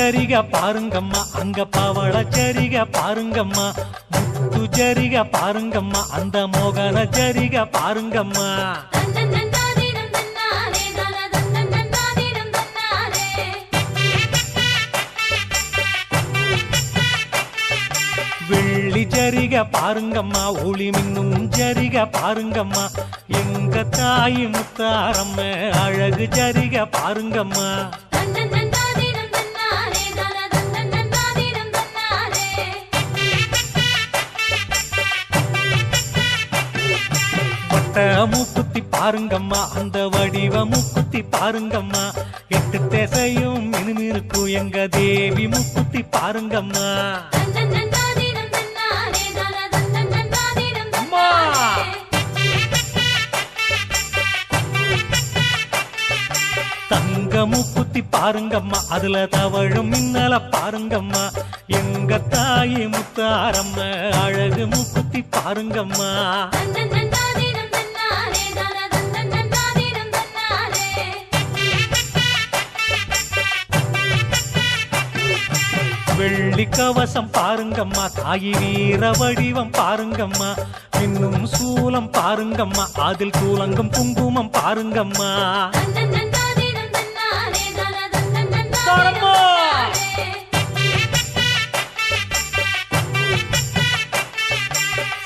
ஜரிக பாருங்கம்மா அங்க பவள ஜரிக பாருங்கம்மா முத்து ஜரிக பாருங்கம்மா அந்த மோகன ஜரிக பாருங்கம்மா வெள்ளி ஜரிக பாருங்கம்மா ஒளி மின்னும் ஜரிக பாருங்கம்மா எங்க தாய் முத்தாரம்ம அழகு ஜரிக பாருங்கம்மா வட்ட மூக்குத்தி பாருங்கம்மா அந்த வடிவ மூக்குத்தி பாருங்கம்மா எட்டு திசையும் மினுமினுக்கும் எங்க தேவி மூக்குத்தி பாருங்கம்மா தங்க மூக்குத்தி பாருங்கம்மா அதுல தவழும் மின்னல பாருங்கம்மா எங்க தாயி முத்தாரம்ம அழகு மூக்குத்தி பாருங்கம்மா வெள்ளி கவசம் பாருங்கம்மா தாயி வீர வடிவம் பாருங்கம்மா இன்னும் சூலம் பாருங்கம்மா அதில் கூலங்கும் குங்குமம் பாருங்கம்மா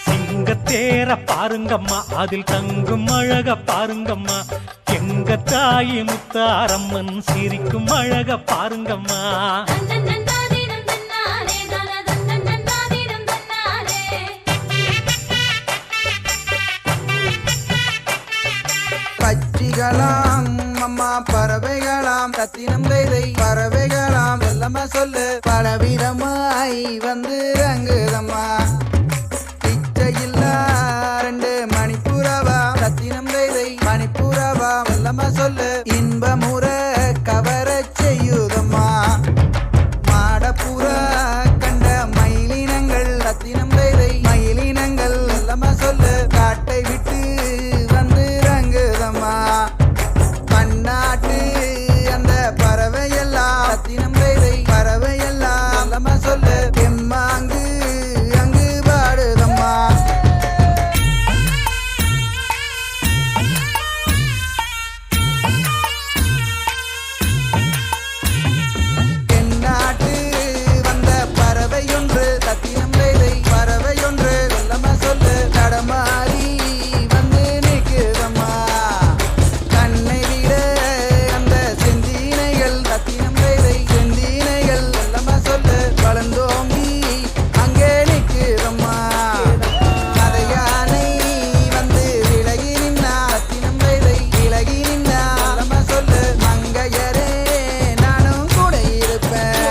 சிங்கத்தேர பாருங்கம்மா அதில் தங்கும் அழக பாருங்கம்மா எங்க தாயி முத்தாரம்மன் சிரிக்கும் அழக பாருங்கம்மா பட்சிகளாம் அம்மா பறவைகளாம் ரத்தினம் வேதை பறவைகளாம் எல்லாம சொல்லு பலவிதமாய் வந்து ரங்குதம்மா பிச்சையில்லா 2 மணிப்புறவா ரத்தினம் வேதை மணிப்புறவா எல்லாம சொல்லு இன்பமுற கவர செய்யுதம்மா மாடப்புறா கண்ட மயிலினங்கள் ரத்தினம் வேதை மயிலினங்கள் எல்லாம சொல்லு காட்டை விட்டு பன்னாட்டு அந்த பறவையெல்லாம் ரத்தினம் வேதை பறவையெல்லாம் நம்ம சொல்லு எம்மாங்கு அங்கு பாடுதம்மா தென்னாட்டு வந்த பறவையொன்று ரத்தினம் வேதை பறவையொன்று நம்ம சொல்லு கடமாறி வந்து நிற்குதம்மா வளர்ந்தோங்கி அங்கே நிற்குதம்மா கதையானை வந்து விலகி நின்னா ரத்தினம் வேதை விலகி நின்னா நம்ம சொல்லு மங்கையரே நானும் கூட இருப்பேன்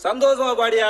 சந்தோஷமா பாடியா